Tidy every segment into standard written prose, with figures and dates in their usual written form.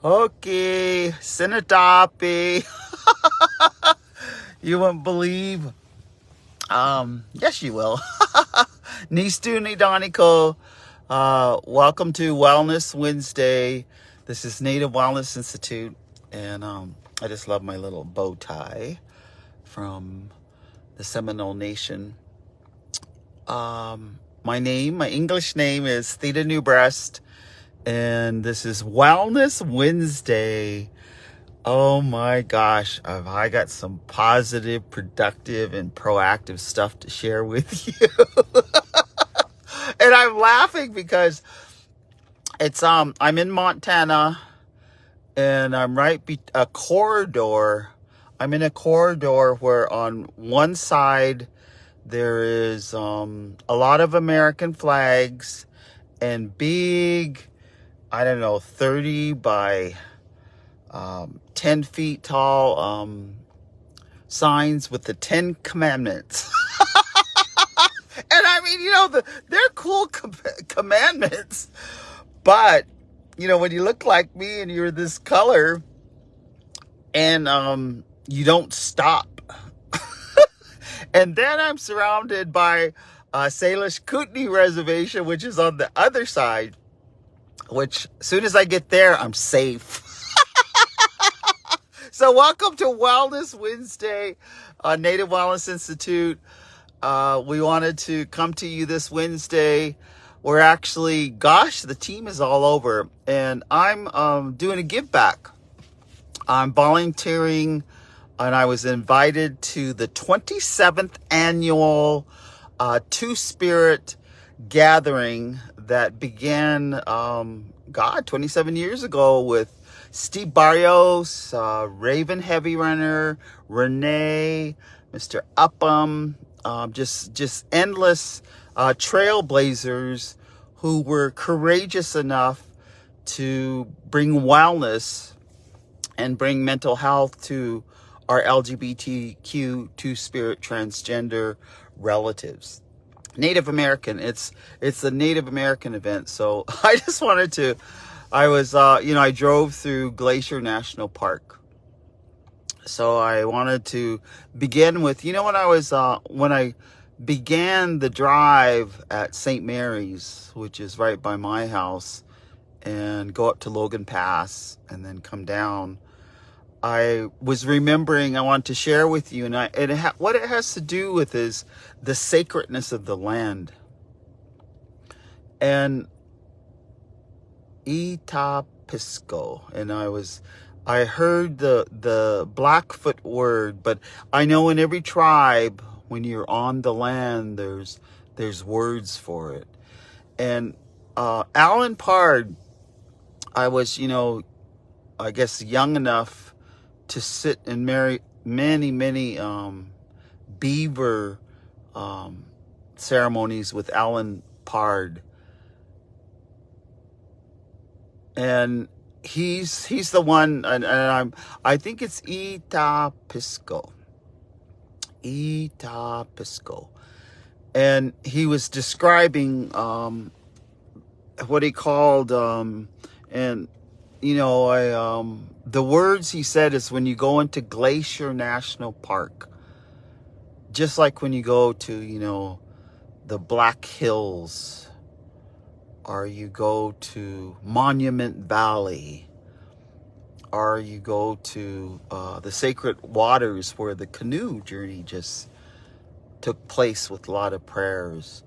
Okay, Sinatapi. You won't believe. Yes, you will. Nistu Nidaniko. Welcome to Wellness Wednesday. This is Native Wellness Institute, and I just love my little bow tie from the Seminole Nation. My English name is Theda New Breast, and this is Wellness Wednesday. Oh my gosh, I got some positive, productive, and proactive stuff to share with you. And I'm laughing because it's I'm in Montana, and I'm a corridor. I'm in a corridor where on one side there is a lot of American flags and big, I don't know, 30 by 10 feet tall signs with the 10 commandments. And I mean, they're cool commandments. But, when you look like me and you're this color and you don't stop. And then I'm surrounded by Salish Kootenai Reservation, which is on the other side, which as soon as I get there, I'm safe. So welcome to Wellness Wednesday, Native Wellness Institute. We wanted to come to you this Wednesday. We're actually, the team is all over, and I'm doing a give back. I'm volunteering, and I was invited to the 27th annual Two-Spirit gathering that began, 27 years ago with Steve Barrios, Raven Heavy Runner, Renee, Mr. Upham, just endless trailblazers who were courageous enough to bring wellness and bring mental health to our LGBTQ Two-Spirit transgender relatives. Native American, it's a Native American event. So I just wanted to, I drove through Glacier National Park. So I wanted to begin with, when I began the drive at St. Mary's, which is right by my house, and go up to Logan Pass and then come down, I was remembering, I want to share with you, what it has to do with is the sacredness of the land. And Itapisco, and I heard the Blackfoot word, but I know in every tribe, when you're on the land, there's words for it. And Alan Pard, I was, I guess young enough to sit and marry many beaver ceremonies with Alan Pard. And he's the one, and I think it's Itapisco. And he was describing what he called the words he said is when you go into Glacier National Park, just like when you go to the Black Hills, or you go to Monument Valley, or you go to the sacred waters where the canoe journey just took place with a lot of prayers,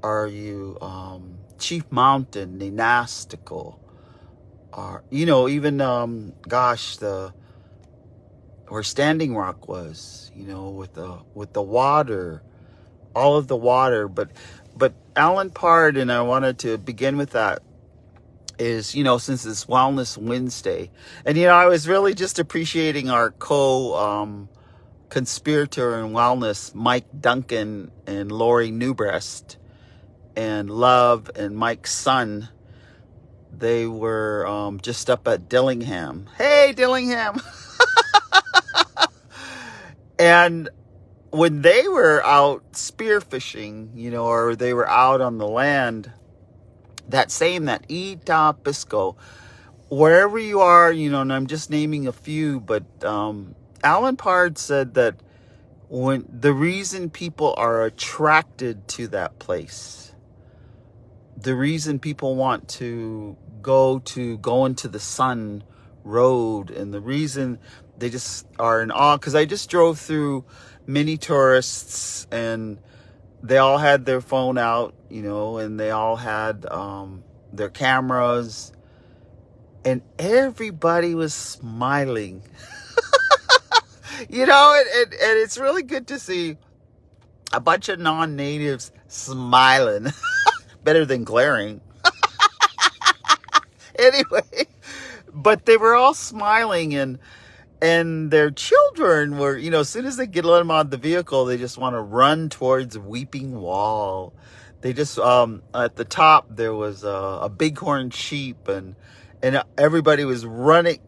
or you Chief Mountain, Nenastico, or even where Standing Rock was, with the water, all of the water. But Alan Pard, and I wanted to begin with that, is, since it's Wellness Wednesday, and I was really just appreciating our conspirator in wellness, Mike Duncan and Lori Newbreast, and Love and Mike's son. They were just up at Dillingham. Hey, Dillingham! And when they were out spearfishing, or they were out on the land, that Itapisco, wherever you are, and I'm just naming a few, but Alan Pard said that when the reason people are attracted to that place, the reason people want to go into the sun road, and the reason they just are in awe, because I just drove through many tourists, and they all had their phone out, and they all had their cameras, and everybody was smiling. And it's really good to see a bunch of non-natives smiling. Better than glaring. Anyway, but they were all smiling, and their children were, as soon as they get them out of the vehicle, they just want to run towards Weeping Wall. They just, at the top, there was a bighorn sheep, and everybody was running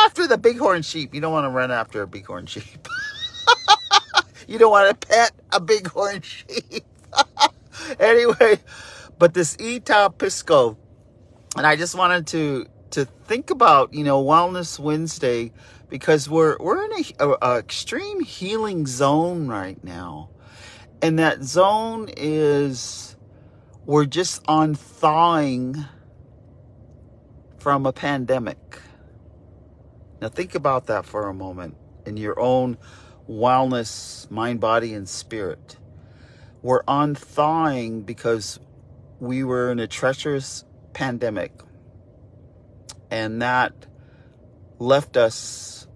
after the bighorn sheep. You don't want to run after a bighorn sheep. You don't want to pet a bighorn sheep. Anyway, but this Eta Pisco, and I just wanted to think about, Wellness Wednesday, because we're in a extreme healing zone right now. And that zone is, we're just on thawing from a pandemic. Now think about that for a moment in your own wellness, mind, body, and spirit. We're on thawing because we were in a treacherous pandemic, and that left us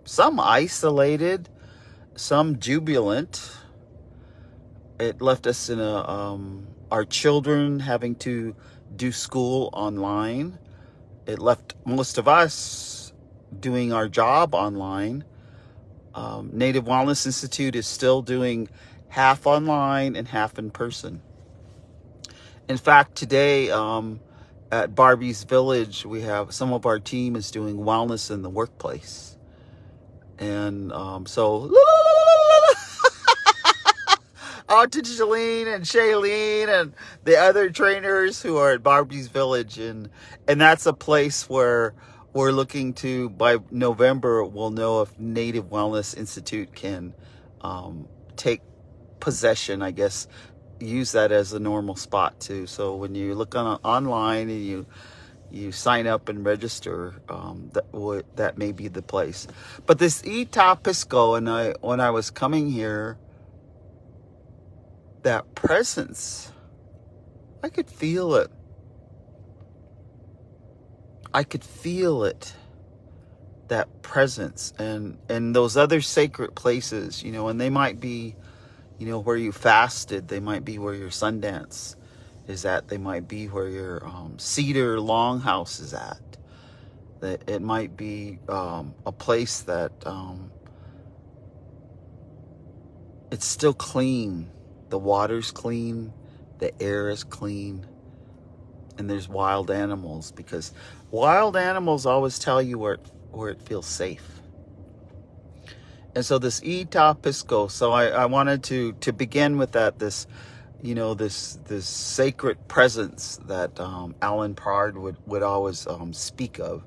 some isolated, some jubilant. It left us in our children having to do school online. It left most of us doing our job online. Native Wellness Institute is still doing half online and half in person. In fact, today at Barbie's Village, we have some of our team is doing wellness in the workplace. And so out to Jalene and Shailene and the other trainers who are at Barbie's Village. And that's a place where we're looking to, by November, we'll know if Native Wellness Institute can take possession, I guess, use that as a normal spot too. So when you look online and you sign up and register, that may be the place. But this Eta Pisco, and when I was coming here, that presence, I could feel it. I could feel it, that presence, and those other sacred places, and they might be, where you fasted. They might be where your Sundance is at. They might be where your Cedar Longhouse is at. It might be a place that it's still clean. The water's clean. The air is clean. And there's wild animals, because wild animals always tell you where it feels safe. And so this Eta Pisco, so I wanted to begin with that, this sacred presence that Alan Pard would always speak of.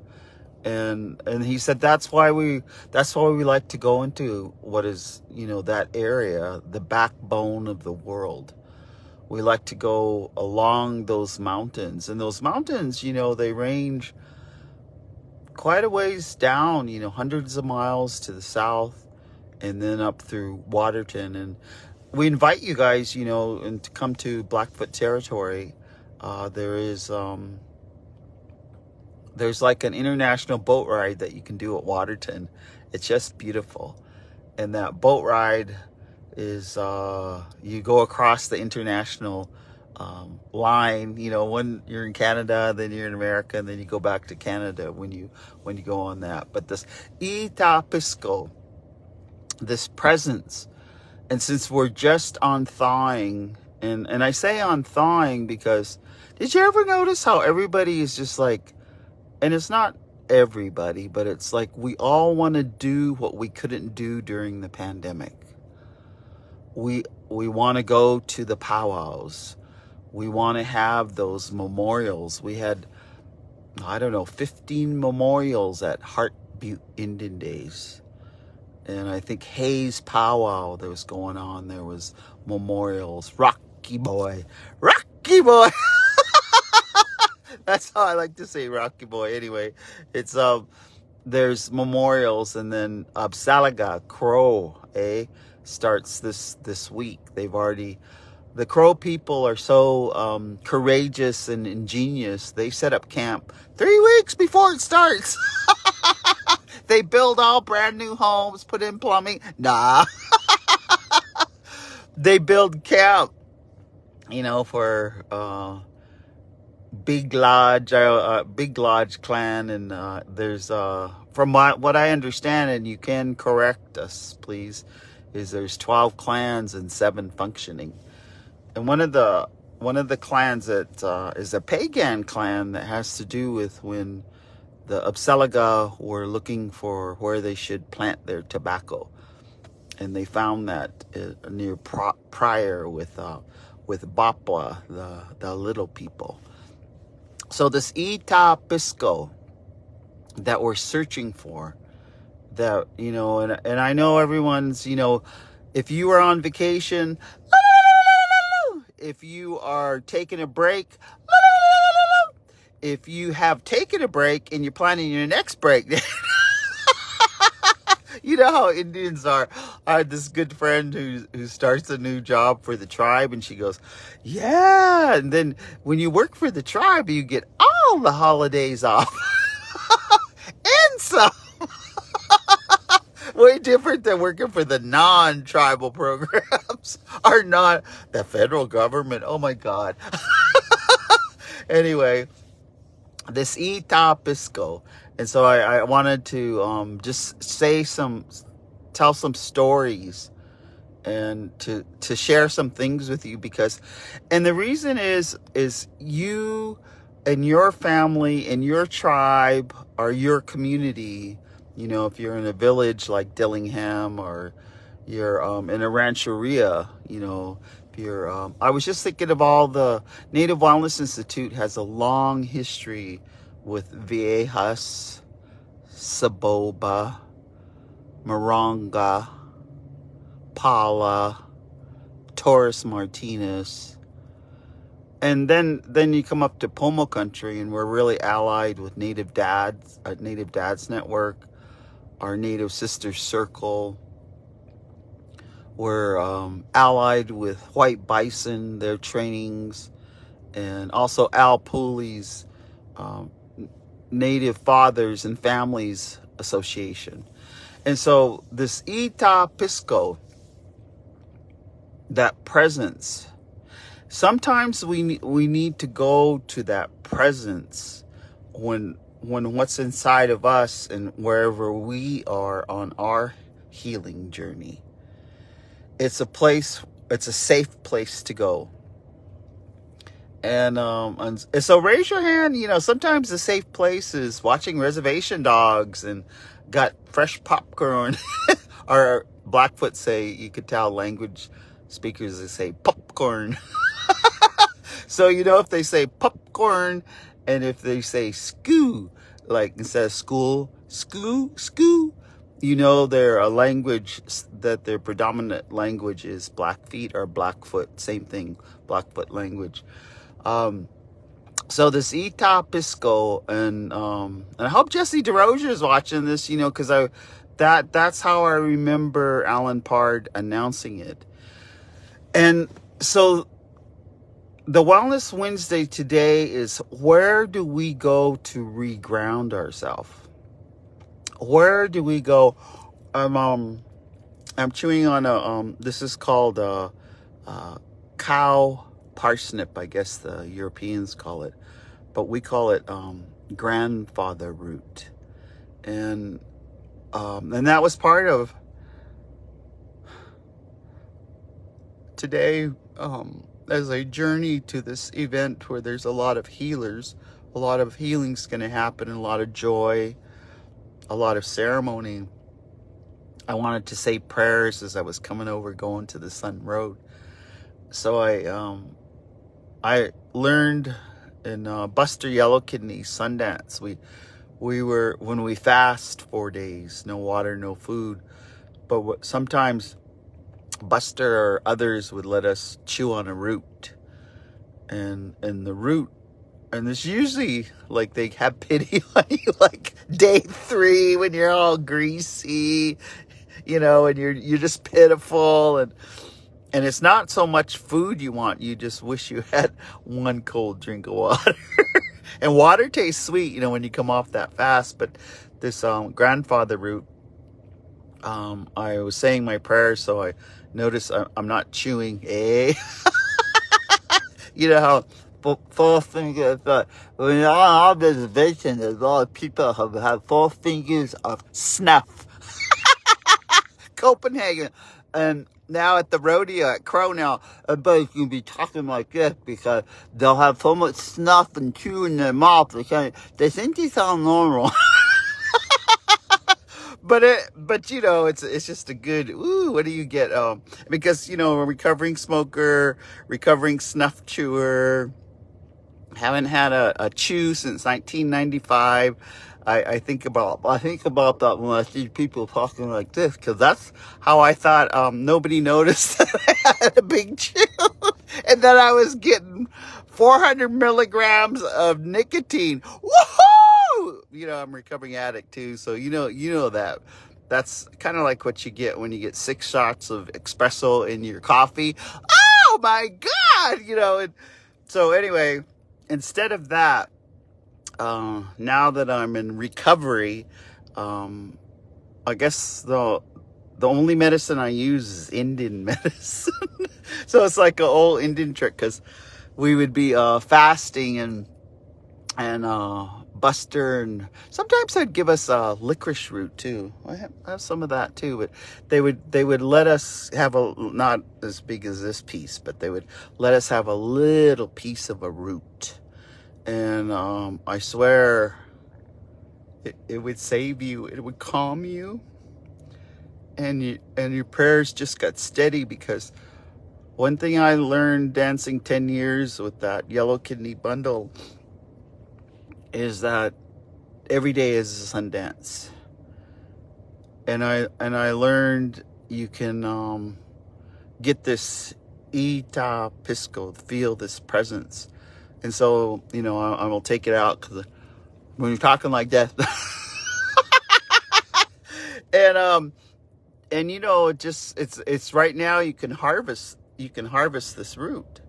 And he said that's why we like to go into what is, that area, the backbone of the world. We like to go along those mountains, and those mountains, they range quite a ways down, hundreds of miles to the south, and then up through Waterton. And we invite you guys, and to come to Blackfoot territory. There's like an international boat ride that you can do at Waterton. It's just beautiful. And that boat ride is, you go across the international line, when you're in Canada, then you're in America, and then you go back to Canada when you go on that. But this Eta Pisco, this presence, and since we're just on thawing, and I say on thawing because, did you ever notice how everybody is just like, and it's not everybody, but it's like we all want to do what we couldn't do during the pandemic. We want to go to the powwows. We want to have those memorials. We had I don't know, 15 memorials at Heart Butte Indian Days. And I think Hayes Powwow that was going on, there was memorials. Rocky Boy. Rocky Boy. That's how I like to say Rocky Boy. Anyway, it's there's memorials, and then Salaga Crow, starts this week. The Crow people are so courageous and ingenious. They set up camp 3 weeks before it starts. They build all brand new homes, put in plumbing. Nah. They build camp, for Big Lodge clan, and there's from what I understand, and you can correct us, please, is there's 12 clans and 7 functioning, and one of the clans that is a pagan clan that has to do with when the Upsalaga were looking for where they should plant their tobacco, and they found that near Pryor with Bapwa, the little people. So this Ita Pisco that we're searching for, that, and I know everyone's, if you are on vacation, if you are taking a break, if you have taken a break and you're planning your next break, you know how Indians are. I had this good friend who starts a new job for the tribe, and she goes, yeah. And then when you work for the tribe, you get all the holidays off. And some. Way different than working for the non-tribal programs. Or not the federal government. Oh my God. Anyway, this Ita Pisco. And so I wanted to just tell some stories, and to share some things with you, and the reason is you and your family and your tribe or your community, if you're in a village like Dillingham, or you're in a rancheria, if you're, I was just thinking of all the Native Wellness Institute has a long history with Viejas, Saboba, Moronga, Pala, Torres Martinez. And then you come up to Pomo country, and we're really allied with Native Dads, Native Dads Network, our Native Sisters Circle. We're allied with White Bison, their trainings, and also Al Pooley's Native Fathers and Families Association. And so this Ita Pisco, that presence, sometimes we need to go to that presence when what's inside of us and wherever we are on our healing journey. It's a safe place to go. And so raise your hand. Sometimes the safe place is watching Reservation Dogs and got fresh popcorn. Or Blackfoot say, you could tell language speakers, they say popcorn. So, if they say popcorn, and if they say skoo, like instead of school, skoo, they're a language that their predominant language is Blackfeet or Blackfoot, same thing, Blackfoot language. So this Ita Pisco, and I hope Jesse DeRozier is watching this, because that's how I remember Alan Pard announcing it. And so the Wellness Wednesday today is, where do we go to reground ourselves? Where do we go? I'm chewing on this is called cow parsnip, I guess the Europeans call it, but we call it grandfather root, and that was part of today as a journey to this event where there's a lot of healers, a lot of healing's going to happen, and a lot of joy, a lot of ceremony. I wanted to say prayers as I was coming over, going to the Sun Road. So I learned Buster Yellow Kidney Sundance. We were, when we fast 4 days, no water, no food. But sometimes Buster or others would let us chew on a root, and the root, and it's usually like they have pity on you, like day 3 when you're all greasy, and you're just pitiful, and it's not so much food you want. You just wish you had one cold drink of water. And water tastes sweet, when you come off that fast. But this grandfather root, I was saying my prayers, so I noticed I'm not chewing. You know how four fingers, when you're on observation, there's a lot of people who have 4 fingers of snuff. Copenhagen. And now at the rodeo at Crow now, everybody's going to be talking like this because they'll have so much snuff and chew in their mouth. They think they sound normal. But it's just a good, what do you get? Because, a recovering smoker, recovering snuff chewer, haven't had a chew since 1995. I think about that when I see people talking like this, because that's how I thought nobody noticed that I had a big chew, and that I was getting 400 milligrams of nicotine. Woohoo! I'm a recovering addict too, so you know that. That's kind of like what you get when you get 6 shots of espresso in your coffee. Oh my God! And so anyway, instead of that, now that I'm in recovery, I guess the only medicine I use is Indian medicine. So it's like an old Indian trick, because we would be fasting and Buster, and sometimes they'd give us licorice root too. I have some of that too, but they would let us have not as big as this piece, but they would let us have a little piece of a root. And I swear it would save you. It would calm you. And your prayers just got steady, because one thing I learned dancing 10 years with that yellow kidney bundle is that every day is a Sundance. And I learned you can get this ita pisco, feel this presence. And so, I will take it out, because when you're talking like that, and it's right now you can harvest this root.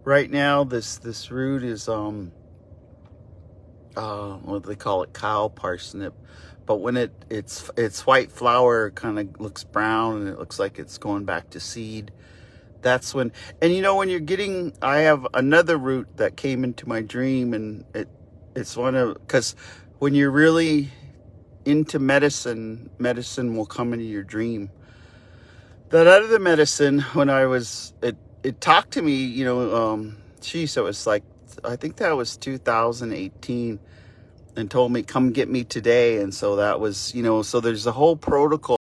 Right now, this root is what do they call it? Cow parsnip. But when it's white flower, kind of looks brown, and it looks like it's going back to seed. That's when, and when you're getting, I have another root that came into my dream, and it's because when you're really into medicine will come into your dream. That other medicine, when it talked to me, so it was like, I think that was 2018, and told me, come get me today. And so that was, so there's a whole protocol